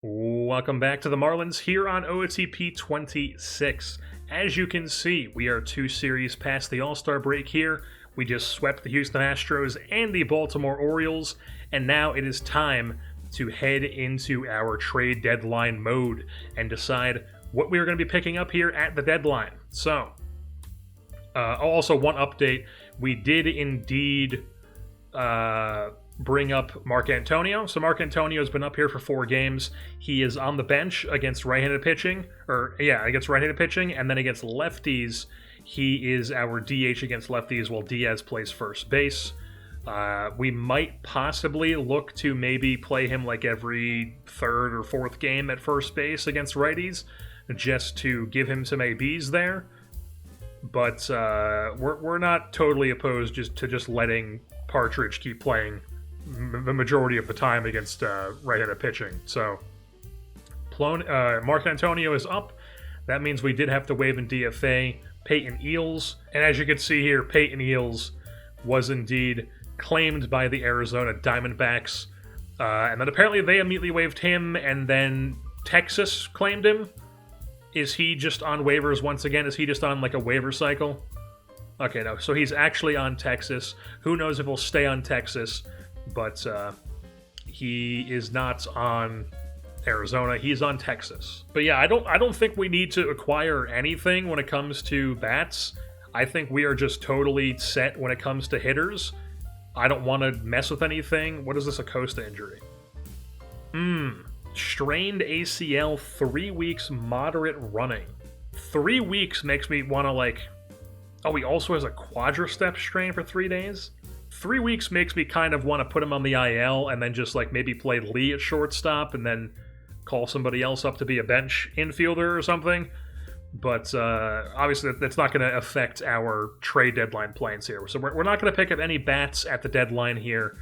Welcome back to the Marlins here on OOTP 26. As you can see, we are 2 series past the All-Star break here. We just swept the Houston Astros and the Baltimore Orioles, and now it is time to head into our trade deadline mode and decide what we are going to be picking up here at the deadline. So, also one update, we did indeed bring up Marcantonio. So Marcantonio has been up here for 4 games. He is on the bench against right-handed pitching, against right-handed pitching, and then against lefties, he is our DH against lefties while Diaz plays first base. We might possibly look to maybe play him like every 3rd or 4th game at first base against righties, just to give him some ABs there. But we're not totally opposed just letting Partridge keep playing the majority of the time against right-handed pitching. So Marcantonio is up. That means we did have to waive in DFA Peyton Eels. And as you can see here, Peyton Eels was indeed claimed by the Arizona Diamondbacks. And then apparently they immediately waived him, and then Texas claimed him. Is he just on waivers once again? Is he just on like a waiver cycle? Okay, no. So he's actually on Texas. Who knows if he'll stay on Texas? But he is not on Arizona. He's on Texas. But yeah, I don't think we need to acquire anything when it comes to bats. I think we are just totally set when it comes to hitters. I don't want to mess with anything. What is this Acosta injury? Strained ACL, 3 weeks, moderate running. 3 weeks makes me want to oh, he also has a quadricep strain for 3 days? 3 weeks makes me kind of want to put him on the IL and then just maybe play Lee at shortstop and then call somebody else up to be a bench infielder or something. But obviously that's not going to affect our trade deadline plans here. So we're not going to pick up any bats at the deadline here.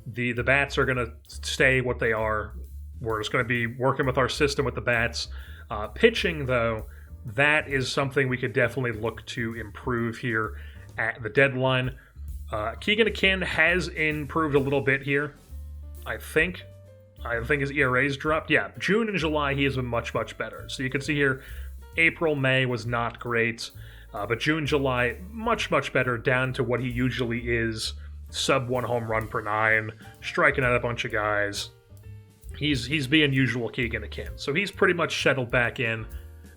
The bats are going to stay what they are. We're just going to be working with our system with the bats. Pitching, though, that is something we could definitely look to improve here at the deadline. Keegan Akin has improved a little bit here, I think. I think his ERA's dropped. Yeah, June and July he has been much, much better. So you can see here, April, May was not great, but June, July, much, much better, down to what he usually is, sub 1 home run per 9, striking out a bunch of guys. He's being usual Keegan Akin. So he's pretty much settled back in.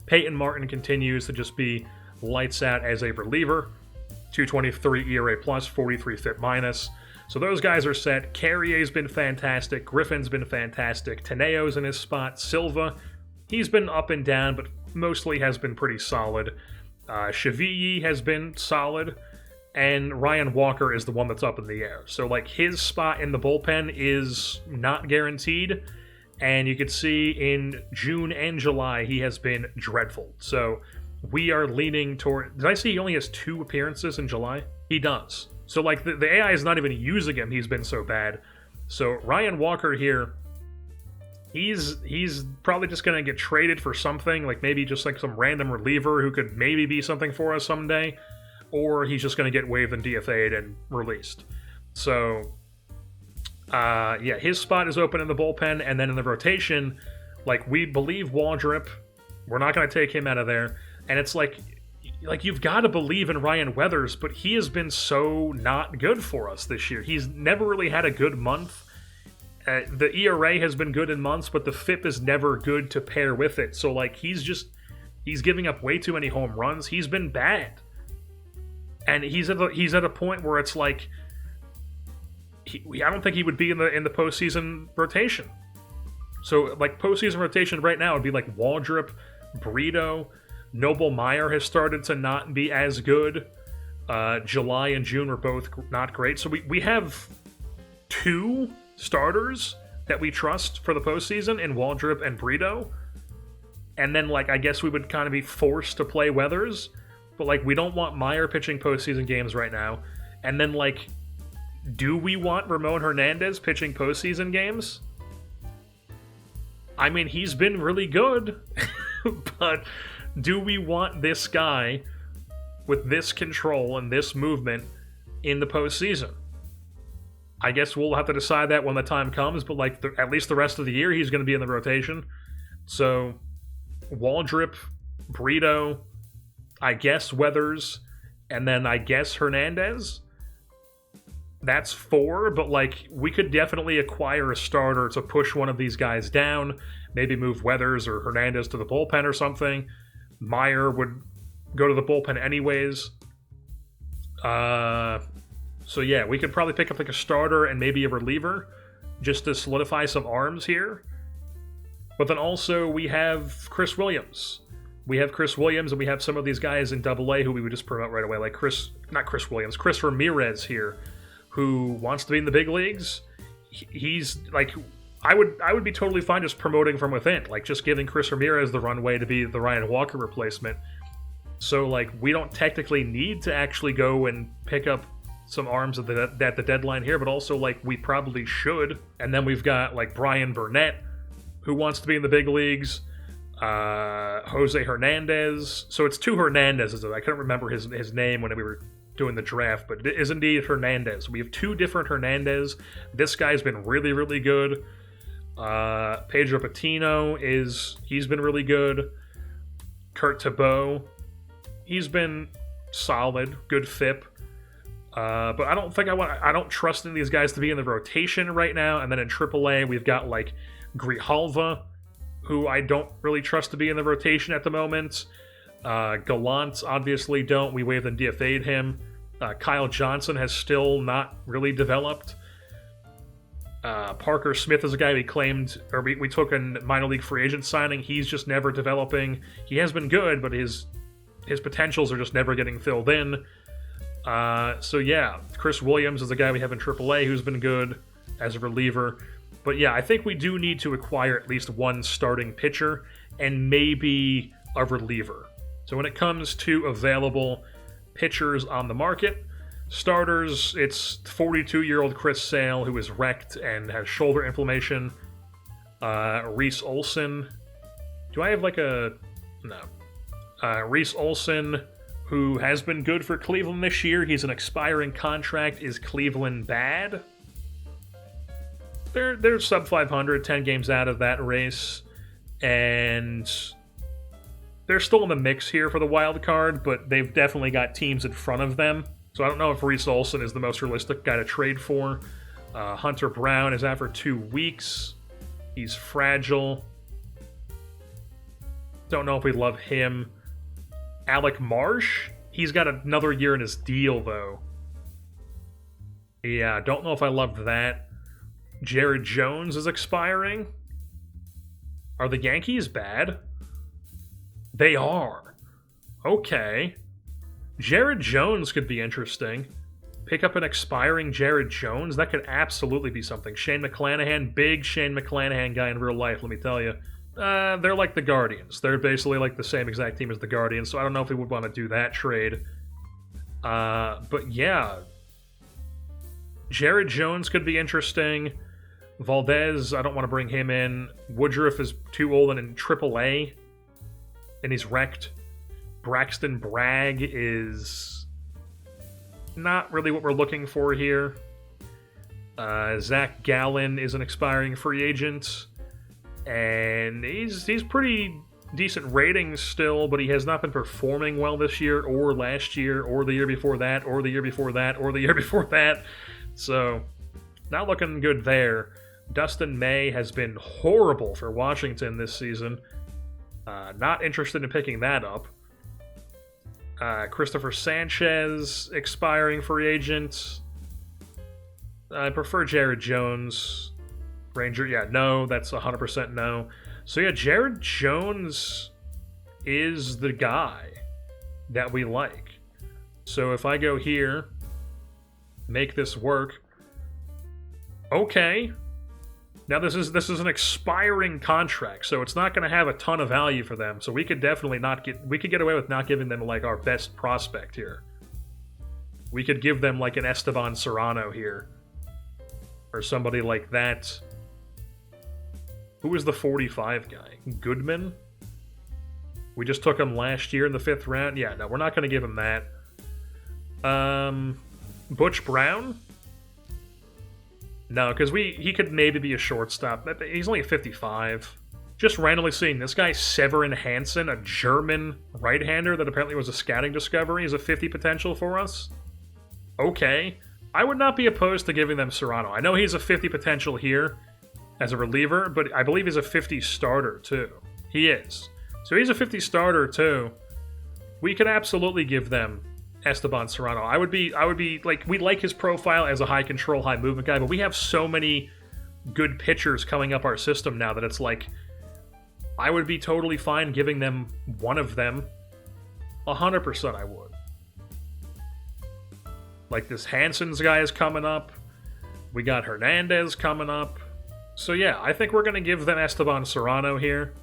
Peyton Martin continues to just be lights out as a reliever. 223 ERA plus, 43 FIP minus. So those guys are set. Carrier's been fantastic. Griffin's been fantastic. Teneo's in his spot. Silva, he's been up and down, but mostly has been pretty solid. Shaviyi has been solid. And Ryan Walker is the one that's up in the air. So, his spot in the bullpen is not guaranteed. And you can see in June and July, he has been dreadful. So, we are leaning toward... Did I see he only has 2 appearances in July? He does. So, the AI is not even using him. He's been so bad. So, Ryan Walker here, he's probably just going to get traded for something. Maybe just some random reliever who could maybe be something for us someday. Or he's just going to get waived and DFA'd and released. So, his spot is open in the bullpen, and then in the rotation, we believe Waldrop, we're not going to take him out of there, and it's you've got to believe in Ryan Weathers, but he has been so not good for us this year. He's never really had a good month. The ERA has been good in months, but the FIP is never good to pair with it. So, he's giving up way too many home runs. He's been bad. And he's at a point where it's I don't think he would be in the postseason rotation. So postseason rotation right now would be Waldrop, Brito, Noble Meyer has started to not be as good. July and June were both not great. So we have 2 starters that we trust for the postseason in Waldrop and Brito. And then I guess we would kind of be forced to play Weathers. But, we don't want Meyer pitching postseason games right now. And then, do we want Ramon Hernandez pitching postseason games? I mean, he's been really good. But do we want this guy with this control and this movement in the postseason? I guess we'll have to decide that when the time comes, but like at least the rest of the year, he's going to be in the rotation. So Waldrop, Brito, I guess Weathers, and then I guess Hernandez. That's 4, but like we could definitely acquire a starter to push one of these guys down, maybe move Weathers or Hernandez to the bullpen or something. Meyer would go to the bullpen anyways. So yeah, we could probably pick up like a starter and maybe a reliever just to solidify some arms here. But then also we have Chris Williams. We have Chris Williams, and we have some of these guys in AA who we would just promote right away, like Chris Ramirez here, who wants to be in the big leagues. He's like, I would be totally fine just promoting from within, like just giving Chris Ramirez the runway to be the Ryan Walker replacement. So like we don't technically need to actually go and pick up some arms at the deadline here, but also like we probably should. And then we've got like Brian Burnett, who wants to be in the big leagues. Jose Hernandez. So it's 2 Hernandezes. I couldn't remember his name when we were doing the draft, but it is indeed Hernandez. We have 2 different Hernandez. This guy's been really, really good. Pedro Patino he's been really good. Kurt Tebow, he's been solid, good FIP. But I don't trust any of these guys to be in the rotation right now. And then in AAA, we've got like Grijalva, who I don't really trust to be in the rotation at the moment. Gallant, obviously don't. We waived and DFA'd him. Kyle Johnson has still not really developed. Parker Smith is a guy we claimed, or we took a minor league free agent signing. He's just never developing. He has been good, but his potentials are just never getting filled in. So yeah, Chris Williams is a guy we have in AAA who's been good as a reliever. But yeah, I think we do need to acquire at least one starting pitcher and maybe a reliever. So when it comes to available pitchers on the market, starters, it's 42-year-old Chris Sale, who is wrecked and has shoulder inflammation. Reese Olson. Do I have like a... No. Reese Olson, who has been good for Cleveland this year. He's an expiring contract. Is Cleveland bad? They're sub 500, 10 games out of that race, and they're still in the mix here for the wild card, but they've definitely got teams in front of them. So I don't know if Reese Olson is the most realistic guy to trade for. Hunter Brown is out for 2 weeks. He's fragile. Don't know if we love him. Alec Marsh, he's got another year in his deal, though. Yeah, don't know if I love that. Jared Jones is expiring. Are the Yankees bad? They are. Okay. Jared Jones could be interesting. Pick up an expiring Jared Jones. That could absolutely be something. Shane McClanahan, big Shane McClanahan guy in real life, let me tell you. They're like the Guardians. They're basically like the same exact team as the Guardians, so I don't know if we would want to do that trade. But yeah. Jared Jones could be interesting. Valdez, I don't want to bring him in. Woodruff is too old and in AAA, and he's wrecked. Braxton Bragg is not really what we're looking for here. Zach Gallen is an expiring free agent, and he's pretty decent ratings still, but he has not been performing well this year, or last year, or the year before that, or the year before that, or the year before that. So, not looking good there. Dustin May has been horrible for Washington this season. Not interested in picking that up. Christopher Sanchez, expiring free agent. I prefer Jared Jones. Ranger, yeah, no, that's 100% no. So yeah, Jared Jones is the guy that we like. So if I go here, make this work. Okay. Now this is an expiring contract, so it's not going to have a ton of value for them. So we could definitely get away with not giving them like our best prospect here. We could give them like an Esteban Serrano here, or somebody like that. Who was the 45 guy? Goodman? We just took him last year in the 5th round. Yeah, no, we're not going to give him that. Butch Brown? No, because he could maybe be a shortstop. He's only a 55. Just randomly seeing this guy, Severin Hansen, a German right-hander that apparently was a scouting discovery, is a 50 potential for us. Okay. I would not be opposed to giving them Serrano. I know he's a 50 potential here as a reliever, but I believe he's a 50 starter too. He is. So he's a 50 starter too. We could absolutely give them Esteban Serrano. I would be like, we like his profile as a high control, high movement guy, but we have so many good pitchers coming up our system now that it's like, I would be totally fine giving them one of them. 100% I would. Like, this Hansen's guy is coming up. We got Hernandez coming up. So yeah, I think we're going to give them Esteban Serrano here.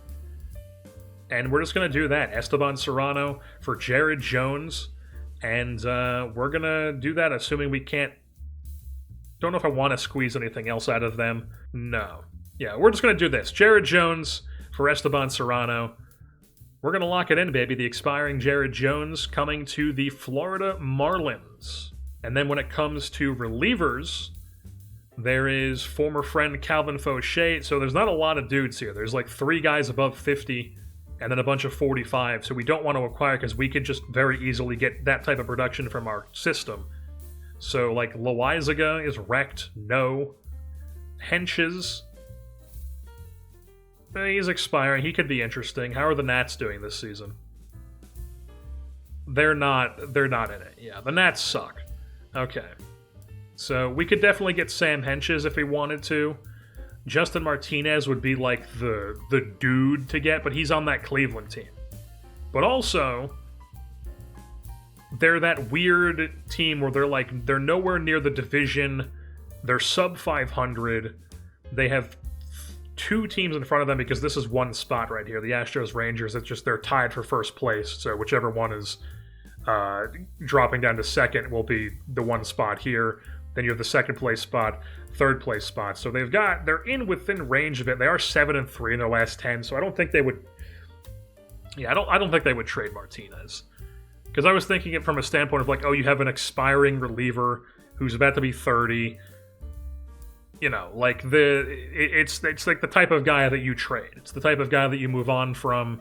And we're just going to do that. Esteban Serrano for Jared Jones. And we're going to do that assuming we can't... Don't know if I want to squeeze anything else out of them. No. Yeah, we're just going to do this. Jared Jones for Esteban Serrano. We're going to lock it in, baby. The expiring Jared Jones coming to the Florida Marlins. And then when it comes to relievers, there is former friend Calvin Fauché. So there's not a lot of dudes here. There's like 3 guys above 50 and then a bunch of 45. So we don't want to acquire because we could just very easily get that type of production from our system. So like Loizaga is wrecked. No. Henches. He's expiring. He could be interesting. How are the Nats doing this season? They're not in it. Yeah, the Nats suck. Okay. So we could definitely get Sam Henches if we wanted to. Justin Martinez would be like the dude to get, but he's on that Cleveland team. But also, they're that weird team where they're nowhere near the division. They're sub 500. They have 2 teams in front of them because this is one spot right here. The Astros Rangers, it's just they're tied for first place. So whichever one is dropping down to second will be the one spot here. Then you have the second place spot, third place spot. So they're in within range of it. They are 7-3 in their last 10. So I don't think they would. Yeah, I don't think they would trade Martinez, because I was thinking it from a standpoint of like, oh, you have an expiring reliever who's about to be 30. You know, like it's like the type of guy that you trade. It's the type of guy that you move on from.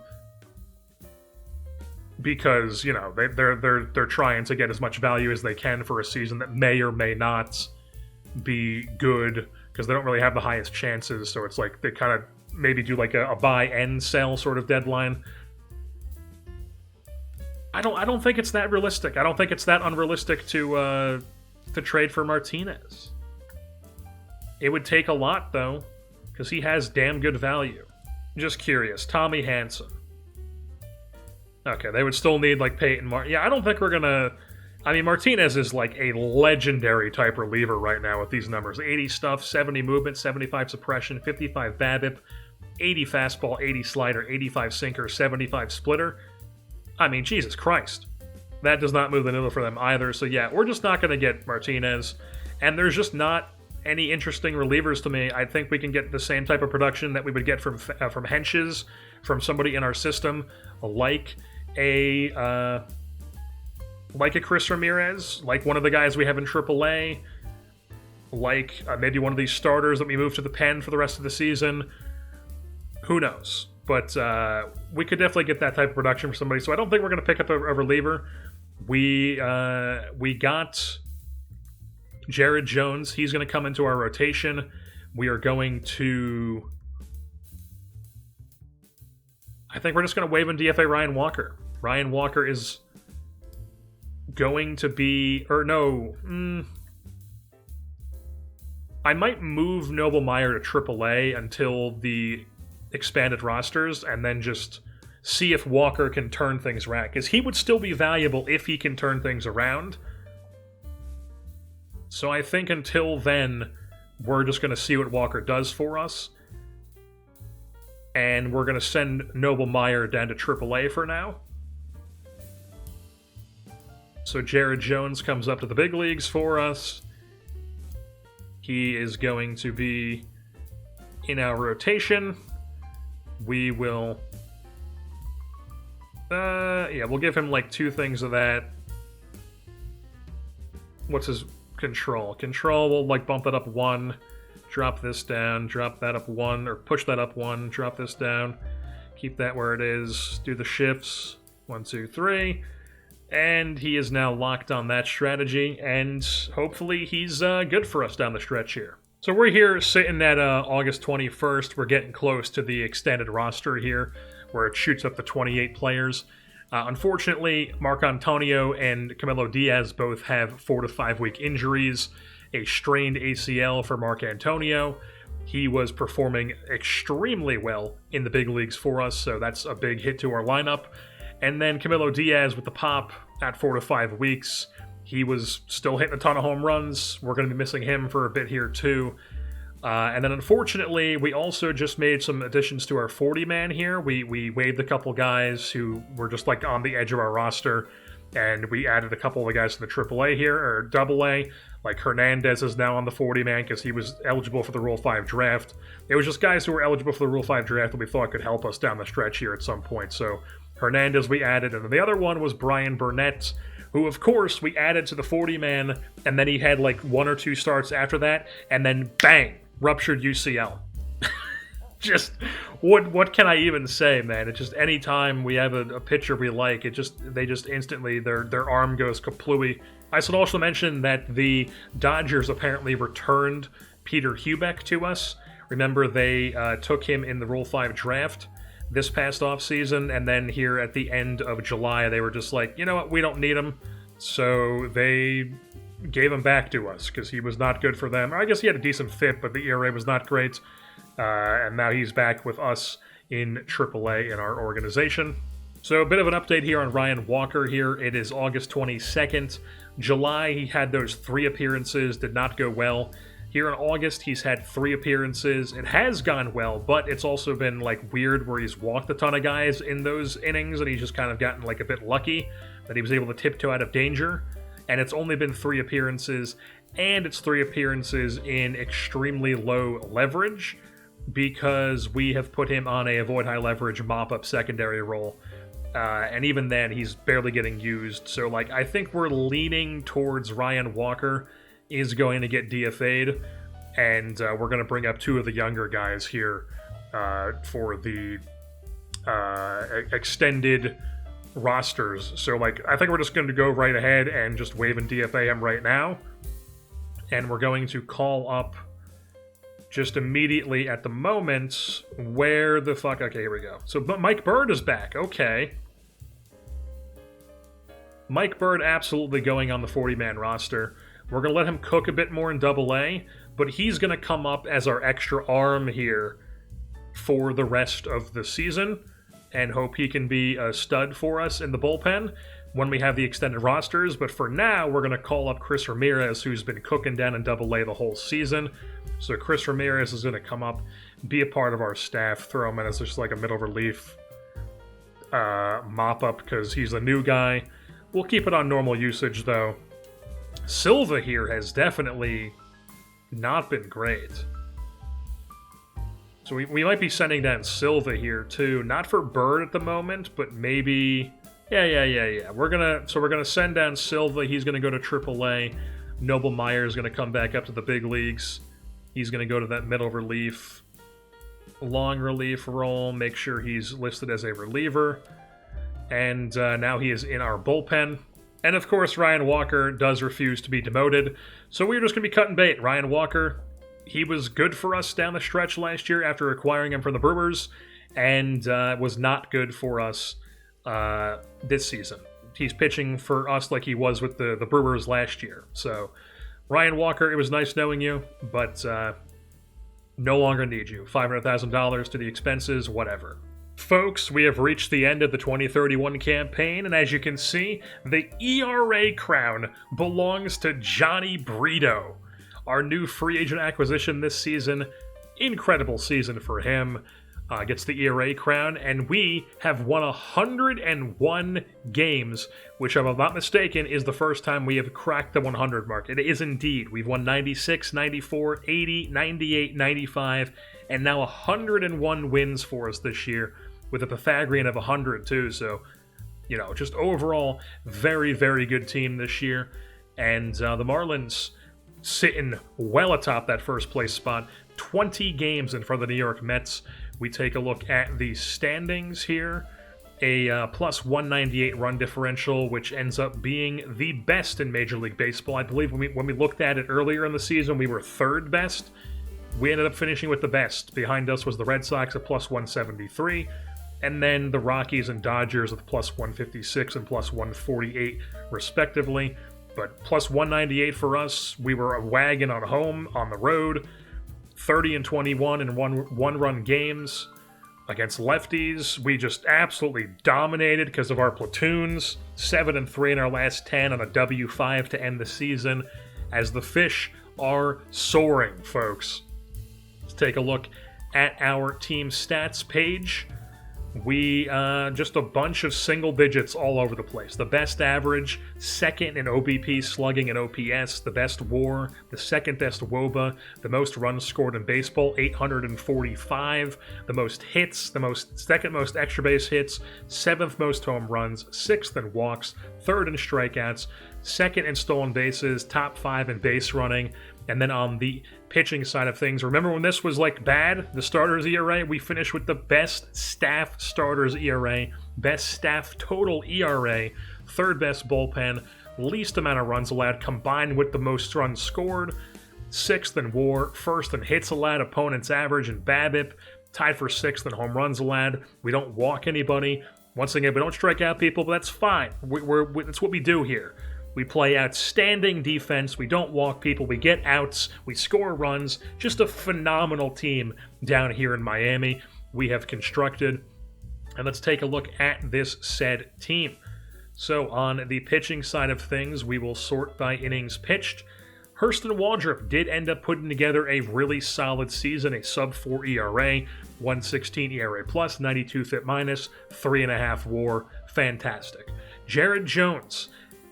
Because, you know, they're trying to get as much value as they can for a season that may or may not be good, because they don't really have the highest chances. So it's like they kind of maybe do like a buy and sell sort of deadline. I don't think it's that realistic. I don't think it's that unrealistic to trade for Martinez. It would take a lot though, because he has damn good value. Just curious, Tommy Hanson. Okay, they would still need, like, Peyton Martin. Yeah, I don't think we're gonna... I mean, Martinez is, like, a legendary type reliever right now with these numbers. 80 stuff, 70 movement, 75 suppression, 55 BABIP, 80 fastball, 80 slider, 85 sinker, 75 splitter. I mean, Jesus Christ. That does not move the needle for them either. So, yeah, we're just not going to get Martinez. And there's just not any interesting relievers to me. I think we can get the same type of production that we would get from Henches, from somebody in our system, like a Chris Ramirez, like one of the guys we have in AAA, like maybe one of these starters that we move to the pen for the rest of the season. Who knows? But we could definitely get that type of production for somebody. So I don't think we're going to pick up a reliever. We got Jared Jones. He's going to come into our rotation. We are going to... I think we're just going to waive and DFA Ryan Walker. Ryan Walker is going to be... Or no. I might move Noble Meyer to AAA until the expanded rosters and then just see if Walker can turn things around. Because he would still be valuable if he can turn things around. So I think until then, we're just going to see what Walker does for us. And we're going to send Noble Meyer down to AAA for now. So Jared Jones comes up to the big leagues for us. He is going to be in our rotation. We will... we'll give him like 2 things of that. What's his control? Control, we'll like bump it up 1. drop this down, drop that up 1, or push that up 1, drop this down, keep that where it is, do the shifts, 1, 2, 3, and he is now locked on that strategy, and hopefully he's good for us down the stretch here. So we're here sitting at August 21st. We're getting close to the extended roster here, where it shoots up to 28 players. Unfortunately, Marcantonio and Camilo Diaz both have 4 to 5 week injuries. A strained ACL for Marcantonio. He was performing extremely well in the big leagues for us, so that's a big hit to our lineup. And then Camilo Diaz with the pop at 4 to 5 weeks. He was still hitting a ton of home runs. We're going to be missing him for a bit here too. And then unfortunately, we also just made some additions to our 40-man here. We waived a couple guys who were just like on the edge of our roster, and we added a couple of the guys to the AAA here, or AA. Like Hernandez is now on the 40-man because he was eligible for the Rule 5 draft. It was just guys who were eligible for the Rule 5 draft that we thought could help us down the stretch here at some point. So Hernandez we added, and then the other one was Brian Burnett, who, of course, we added to the 40-man, and then he had like 1 or 2 starts after that, and then bang, ruptured UCL. Just, what can I even say, man? It's just any time we have a pitcher we like, they just instantly, their arm goes kaplooey. I should also mention that the Dodgers apparently returned Peter Hubeck to us. Remember, they took him in the Rule 5 draft this past offseason, and then here at the end of July, they were just like, you know what, we don't need him. So they gave him back to us because he was not good for them. I guess he had a decent fit, but the ERA was not great. And now he's back with us in AAA in our organization. So a bit of an update here on Ryan Walker here. It is August 22nd. July, he had those 3 appearances, did not go well. Here in August, he's had 3 appearances. It has gone well, but it's also been like weird where he's walked a ton of guys in those innings, and he's just kind of gotten like a bit lucky that he was able to tiptoe out of danger. And it's only been 3 appearances, and it's 3 appearances in extremely low leverage, because we have put him on a avoid high leverage mop-up secondary role. And even then, he's barely getting used. So, like, I think we're leaning towards Ryan Walker is going to get DFA'd, and we're going to bring up 2 of the younger guys here for the extended rosters. So, like, I think we're just going to go right ahead and just waive and DFA him right now. And we're going to call up just immediately at the moment. Where the fuck? Okay, here we go. So Mike Bird is back. Okay. Mike Bird absolutely going on the 40-man roster. We're going to let him cook a bit more in AA, but he's going to come up as our extra arm here for the rest of the season, and hope he can be a stud for us in the bullpen when we have the extended rosters. But for now, we're going to call up Chris Ramirez, who's been cooking down in AA the whole season. So Chris Ramirez is going to come up, be a part of our staff, throw him in as just like a middle relief mop-up because he's a new guy. We'll keep it on normal usage, though. Silva here has definitely not been great. So we might be sending down Silva here, too. Not for Bird at the moment, but maybe... Yeah. We're gonna send down Silva. He's gonna go to AAA. Noble Meyer is gonna come back up to the big leagues. He's gonna go to that middle relief, long relief role. Make sure he's listed as a reliever. And now he is in our bullpen. And of course, Ryan Walker does refuse to be demoted. So we're just gonna be cutting bait. Ryan Walker, he was good for us down the stretch last year after acquiring him from the Brewers, and was not good for us this season. He's pitching for us like he was with the Brewers last year. So, Ryan Walker, it was nice knowing you, but no longer need you. $500,000 to the expenses, whatever. Folks, we have reached the end of the 2031 campaign, and as you can see, the ERA crown belongs to Johnny Brito, our new free agent acquisition this season. Incredible season for him. Gets the ERA crown, and we have won 101 games, which, if I'm not mistaken, is the first time we have cracked the 100 mark. It is indeed. We've won 96, 94, 80, 98, 95, and now 101 wins for us this year, with a Pythagorean of 100 too. So, you know, just overall, very, very good team this year. And the Marlins, sitting well atop that first place spot, 20 games in front of the New York Mets. We take a look at the standings here. A plus 198 run differential, which ends up being the best in Major League Baseball. I believe when we looked at it earlier in the season, we were third best. We ended up finishing with the best. Behind us was the Red Sox at plus 173, and then the Rockies and Dodgers with plus 156 and plus 148, respectively. But plus 198 for us. We were a wagon on home, on the road, 30-21 in one-run games. Against lefties, we just absolutely dominated because of our platoons. 7-3 in our last 10 on a W5 to end the season, as the fish are soaring, folks. Let's take a look at our team stats page. We just a bunch of single digits all over the place. The best average, second in OBP, slugging, and OPS. The best WAR, the second best WOBA. The most runs scored in baseball, 845. The most hits, second most extra base hits. Seventh most home runs. Sixth in walks. Third in strikeouts. Second in stolen bases. Top 5 in base running. And then on the pitching side of things, remember when this was like bad, the starters ERA? We finished with the best staff starters ERA, best staff total ERA, third best bullpen, least amount of runs allowed combined with the most runs scored, sixth in WAR, first in hits allowed, opponent's average, and BABIP, tied for sixth in home runs allowed. We don't walk anybody. Once again, we don't strike out people, but that's fine. That's what we do here. We play outstanding defense. We don't walk people. We get outs. We score runs. Just a phenomenal team down here in Miami we have constructed. And let's take a look at this said team. So on the pitching side of things, we will sort by innings pitched. Hurston Waldrop did end up putting together a really solid season, a sub-4 ERA, 116 ERA plus, 92 FIP minus, 3.5 WAR. Fantastic. Jared Jones.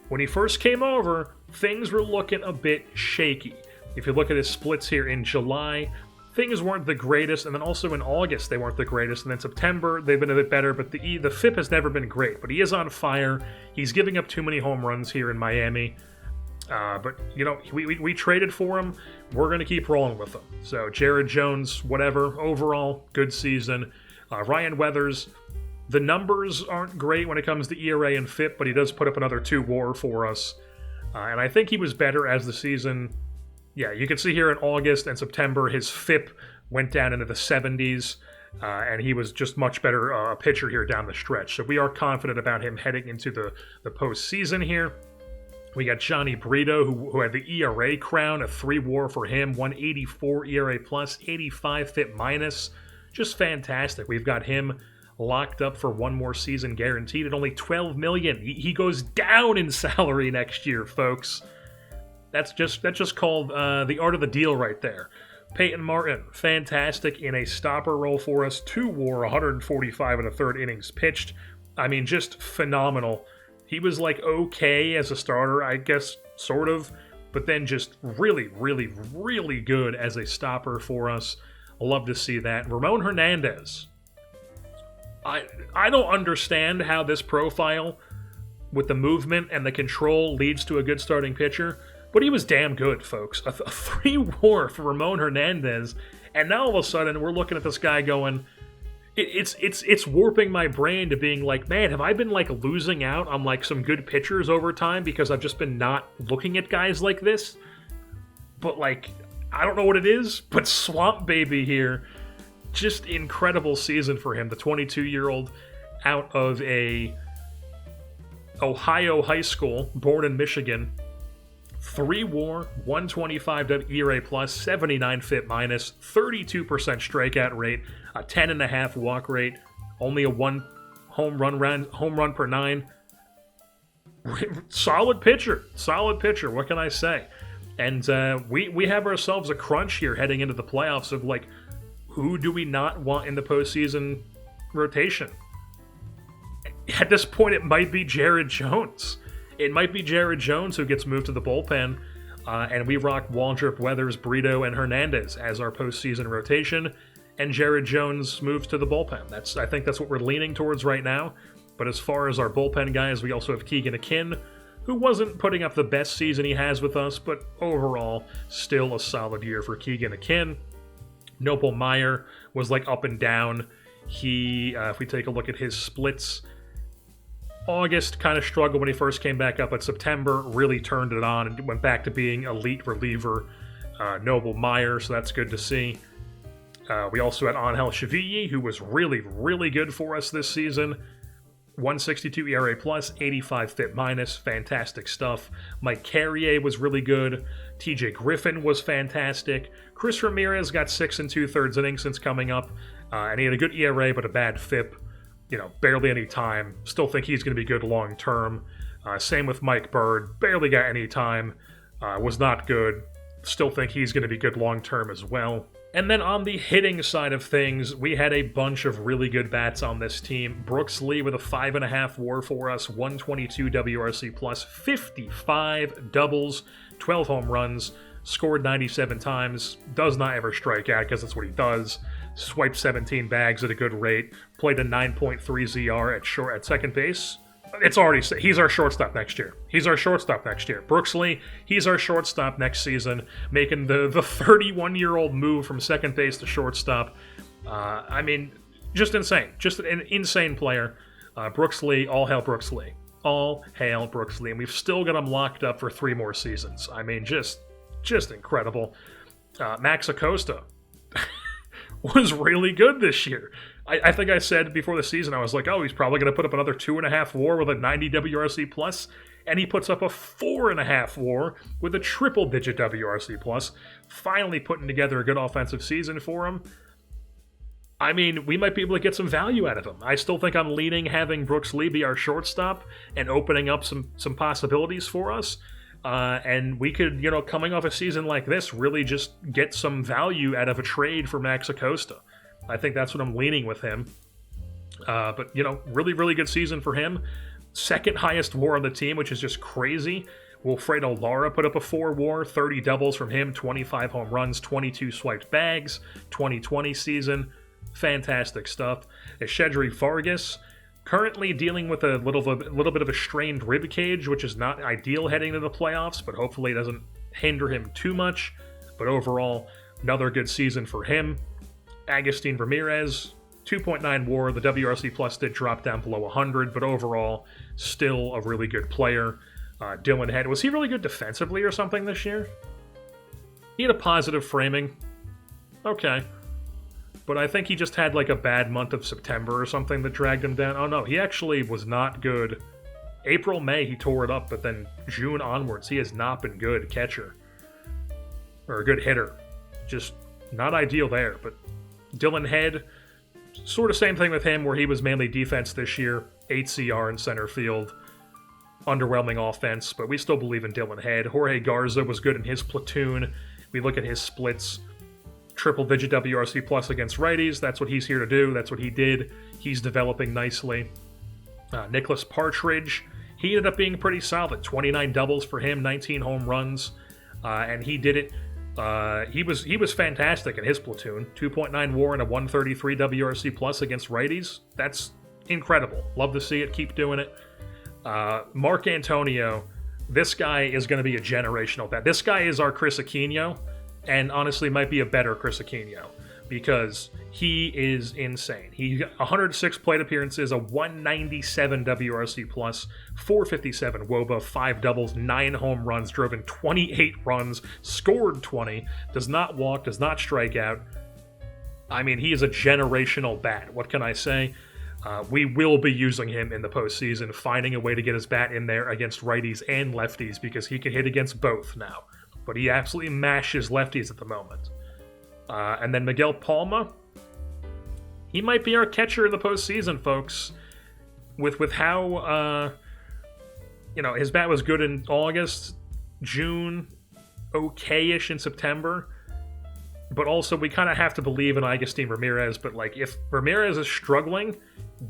When he first came over, things were looking a bit shaky. If you look at his splits here in July, things weren't the greatest, and then also in August they weren't the greatest, and then September they've been a bit better, but the FIP has never been great. But he is on fire. He's giving up too many home runs here in Miami. But, you know, we traded for him. We're going to keep rolling with him. So Jared Jones, whatever. Overall, good season. Ryan Weathers. The numbers aren't great when it comes to ERA and FIP, but he does put up another 2 WAR for us. And I think he was better as the season... Yeah, you can see here in August and September, his FIP went down into the 70s, and he was just much better pitcher here down the stretch. So we are confident about him heading into the postseason here. We got Johnny Brito, who had the ERA crown, a 3 WAR for him, 184 ERA plus, 85 FIP minus. Just fantastic. We've got him locked up for one more season guaranteed at only $12 million. He goes down in salary next year, folks. That's just called the art of the deal right there. Peyton Martin, fantastic in a stopper role for us. 2 WAR, 145 and a third innings pitched. I mean, just phenomenal. He was like okay as a starter, I guess, sort of, but then just really, really, really good as a stopper for us. I love to see that. Ramon Hernandez. I don't understand how this profile with the movement and the control leads to a good starting pitcher, but he was damn good, folks. A 3 WAR for Ramon Hernandez, and now all of a sudden we're looking at this guy going, it's warping my brain to being like, man, have I been like losing out on like some good pitchers over time because I've just been not looking at guys like this? But like, I don't know what it is, but Swamp Baby here, just incredible season for him. The 22-year-old out of a Ohio high school, born in Michigan. 3 WAR, 125 ERA plus, 79 FIP minus, 32% strikeout rate, a 10.5 walk rate, only a 1 home run per 9. Solid pitcher. What can I say? And we have ourselves a crunch here heading into the playoffs of like, who do we not want in the postseason rotation? At this point, it might be Jared Jones. It might be Jared Jones who gets moved to the bullpen, and we rock Waldrop, Weathers, Brito, and Hernandez as our postseason rotation, and Jared Jones moves to the bullpen. I think that's what we're leaning towards right now. But as far as our bullpen guys, we also have Keegan Akin, who wasn't putting up the best season he has with us, but overall, still a solid year for Keegan Akin. Noble Meyer was like up and down. He, if we take a look at his splits, August kind of struggled when he first came back up, but September really turned it on and went back to being elite reliever Noble Meyer, so that's good to see. We also had Angel Cheville, who was really, really good for us this season. 162 ERA plus, 85 FIP minus, fantastic stuff. Mike Carrier was really good. TJ Griffin was fantastic. Chris Ramirez got 6 2/3 innings since coming up, and he had a good ERA but a bad FIP. You know, barely any time. Still think he's going to be good long term. Same with Mike Bird. Barely got any time. Was not good. Still think he's going to be good long term as well. And then on the hitting side of things, we had a bunch of really good bats on this team. Brooks Lee with a 5.5 WAR for us, 122 WRC plus, 55 doubles, 12 home runs, scored 97 times, does not ever strike out because that's what he does. Swiped 17 bags at a good rate, played a 9.3 ZR at second base. He's our shortstop next year. Brooks Lee, he's our shortstop next season, making the 31-year-old move from second base to shortstop. I mean, just insane. Just an insane player. Brooks Lee, all hail Brooks Lee. All hail Brooks Lee. And we've still got him locked up for 3 more seasons. I mean, just incredible. Max Acosta was really good this year. I think I said before the season, I was like, oh, he's probably going to put up another 2.5 WAR with a 90 WRC plus, and he puts up a 4.5 WAR with a triple-digit WRC plus, finally putting together a good offensive season for him. I mean, we might be able to get some value out of him. I still think I'm leaning having Brooks Lee be our shortstop and opening up some possibilities for us. And we could, you know, coming off a season like this, really just get some value out of a trade for Max Acosta. I think that's what I'm leaning with him. But, you know, really, really good season for him. Second highest WAR on the team, which is just crazy. Wilfredo Lara put up a 4 WAR, 30 doubles from him, 25 home runs, 22 swiped bags, 2020 season. Fantastic stuff. Eshedri Vargas, currently dealing with a little bit of a strained rib cage, which is not ideal heading into the playoffs, but hopefully it doesn't hinder him too much. But overall, another good season for him. Agustin Ramirez, 2.9 WAR. The WRC plus did drop down below 100, but overall, still a really good player. Dylan Head, was he really good defensively or something this year? He had a positive framing. Okay. But I think he just had like a bad month of September or something that dragged him down. Oh no, he actually was not good. April, May, he tore it up, but then June onwards, he has not been good catcher. Or a good hitter. Just not ideal there, but Dylan Head, sort of same thing with him, where he was mainly defense this year, 8 CR in center field, underwhelming offense, but we still believe in Dylan Head. Jorge Garza was good in his platoon. We look at his splits, triple-digit WRC plus against righties. That's what he's here to do. That's what he did. He's developing nicely. Nicholas Partridge, he ended up being pretty solid. 29 doubles for him, 19 home runs, and he did it. He was fantastic in his platoon. 2.9 WAR and a 133 WRC plus against righties. That's incredible. Love to see it. Keep doing it. Marcantonio, this guy is going to be a generational bat. This guy is our Chris Aquino, and honestly might be a better Chris Aquino because he is insane. He got 106 plate appearances, a 197 WRC plus, 457 WOBA, 5 doubles, 9 home runs, driven 28 runs, scored 20, does not walk, does not strike out. I mean, he is a generational bat. What can I say? We will be using him in the postseason, finding a way to get his bat in there against righties and lefties because he can hit against both now. But he absolutely mashes lefties at the moment. And then Miguel Palma, he might be our catcher in the postseason, folks. With how, his bat was good in August, June, okay-ish in September. But also, we kind of have to believe in Agustin Ramirez. But, if Ramirez is struggling,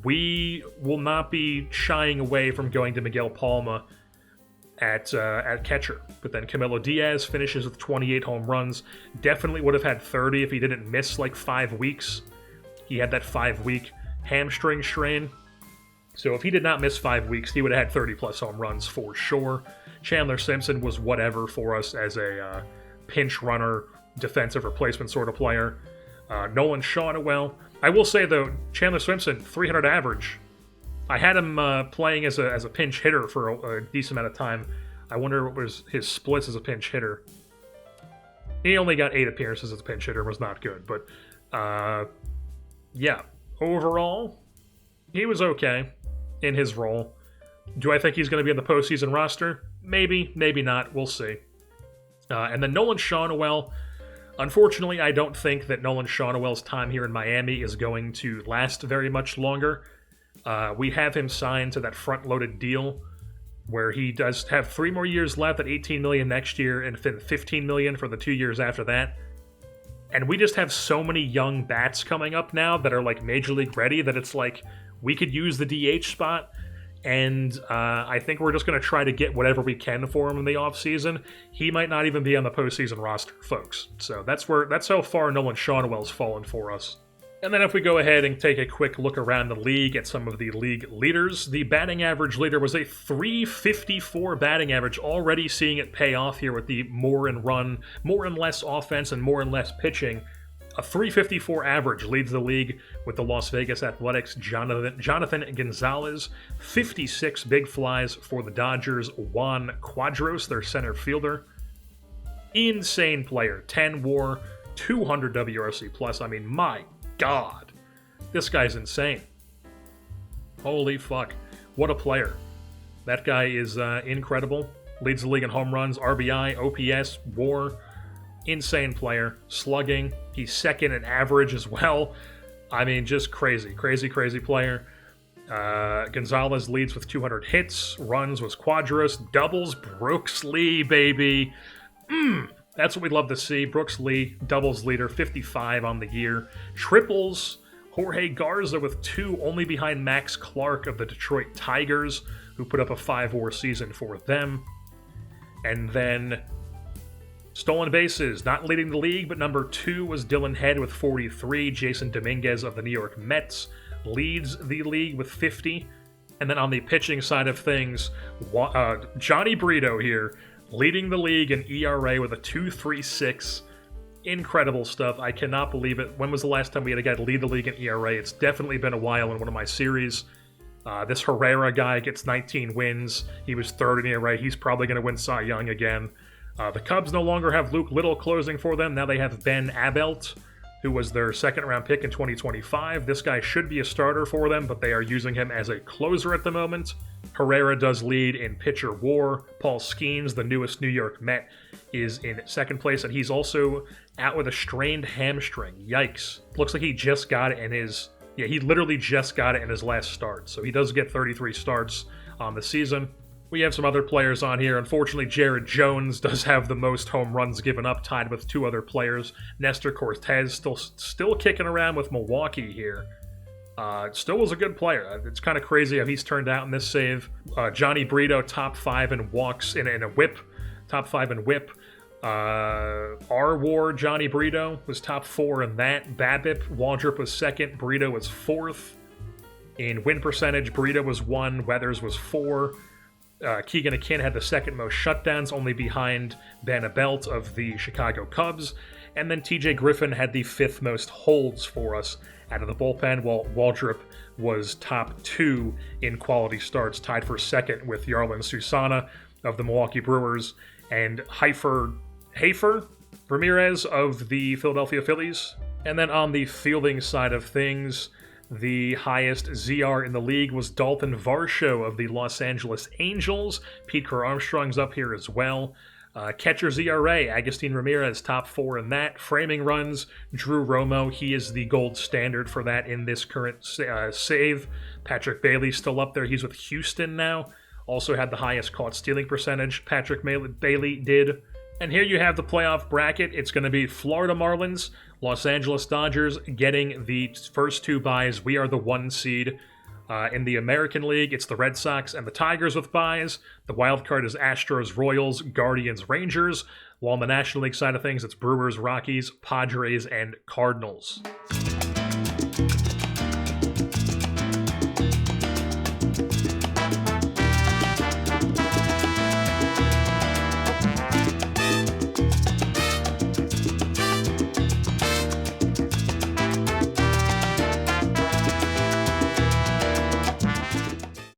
we will not be shying away from going to Miguel Palma at catcher. But then Camilo Diaz finishes with 28 home runs. Definitely would have had 30 if he didn't miss 5 weeks. He had that 5-week hamstring strain. So if he did not miss 5 weeks, he would have had 30-plus home runs for sure. Chandler Simpson was whatever for us as a pinch runner, defensive replacement sort of player. Nolan Shawnuel. I will say, though, Chandler Simpson, 300 average. I had him playing as a pinch hitter for a decent amount of time. I wonder what was his splits as a pinch hitter. He only got 8 appearances as a pinch hitter, was not good. But, yeah, overall, he was okay in his role. Do I think he's going to be in the postseason roster? Maybe, maybe not. We'll see. And then Nolan Shawnuel. Unfortunately, I don't think that Nolan Shawnuel's time here in Miami is going to last very much longer. We have him signed to that front-loaded deal where he does have 3 more years left at $18 million next year and $15 million for the 2 years after that. And we just have so many young bats coming up now that are like Major League ready that it's like we could use the DH spot. And I think we're just going to try to get whatever we can for him in the offseason. He might not even be on the postseason roster, folks. So that's how far Nolan Shawnuel's fallen for us. And then if we go ahead and take a quick look around the league at some of the league leaders, the batting average leader was a .354 batting average, already seeing it pay off here with the more and less offense and more and less pitching. A .354 average leads the league with the Las Vegas Athletics' Jonathan Gonzalez. 56 big flies for the Dodgers' Juan Cuadros, their center fielder. Insane player. 10 WAR, 200 WRC plus. I mean, my God. This guy's insane. Holy fuck. What a player. That guy is incredible. Leads the league in home runs, RBI, OPS, WAR. Insane player. Slugging. He's second in average as well. I mean, just crazy, crazy, crazy player. Gonzalez leads with 200 hits. Runs was Cuadros. Doubles, Brooks Lee, baby. That's what we'd love to see. Brooks Lee, doubles leader, 55 on the year. Triples, Jorge Garza with 2, only behind Max Clark of the Detroit Tigers, who put up a 5-WAR season for them. And then stolen bases, not leading the league, but number 2 was Dylan Head with 43. Jason Dominguez of the New York Mets leads the league with 50. And then on the pitching side of things, Johnny Brito here, leading the league in ERA with a 2.36. Incredible stuff. I cannot believe it. When was the last time we had a guy lead the league in ERA? It's definitely been a while in one of my series. This Herrera guy gets 19 wins. He was 3rd in ERA. He's probably going to win Cy Young again. The Cubs no longer have Luke Little closing for them. Now they have Ben Abelt, who was their 2nd-round pick in 2025. This guy should be a starter for them, but they are using him as a closer at the moment. Herrera does lead in pitcher WAR. Paul Skeens, the newest New York Met, is in 2nd place, and he's also out with a strained hamstring. Yikes. Looks like he just got it in his... Yeah, he literally just got it in his last start, so he does get 33 starts on the season. We have some other players on here. Unfortunately, Jared Jones does have the most home runs given up, tied with 2 other players. Nestor Cortez still kicking around with Milwaukee here. Still was a good player. It's kind of crazy how he's turned out in this save. Johnny Brito, top 5 in walks in a whip. Top 5 in whip. R-WAR, Johnny Brito was top 4 in that. BABIP, Waldrop was 2nd. Brito was 4th. In win percentage, Brito was 1. Weathers was 4. Keegan Akin had the 2nd most shutdowns, only behind Ben Abelt of the Chicago Cubs. And then TJ Griffin had the 5th most holds for us out of the bullpen, while Waldrop was top 2 in quality starts, tied for 2nd with Yarlin Susana of the Milwaukee Brewers and Hafer Ramirez of the Philadelphia Phillies. And then on the fielding side of things, the highest ZR in the league was Dalton Varsho of the Los Angeles Angels. Pete Kerr Armstrong's up here as well. Catcher's ERA, Agustin Ramirez, top 4 in that. Framing runs, Drew Romo, he is the gold standard for that in this current save. Patrick Bailey's still up there. He's with Houston now. Also had the highest caught stealing percentage, Patrick Bailey did. And here you have the playoff bracket. It's going to be Florida Marlins, Los Angeles Dodgers getting the first 2 byes. We are the 1 seed. In the American League, it's the Red Sox and the Tigers with byes. The wild card is Astros, Royals, Guardians, Rangers. While on the National League side of things, it's Brewers, Rockies, Padres, and Cardinals.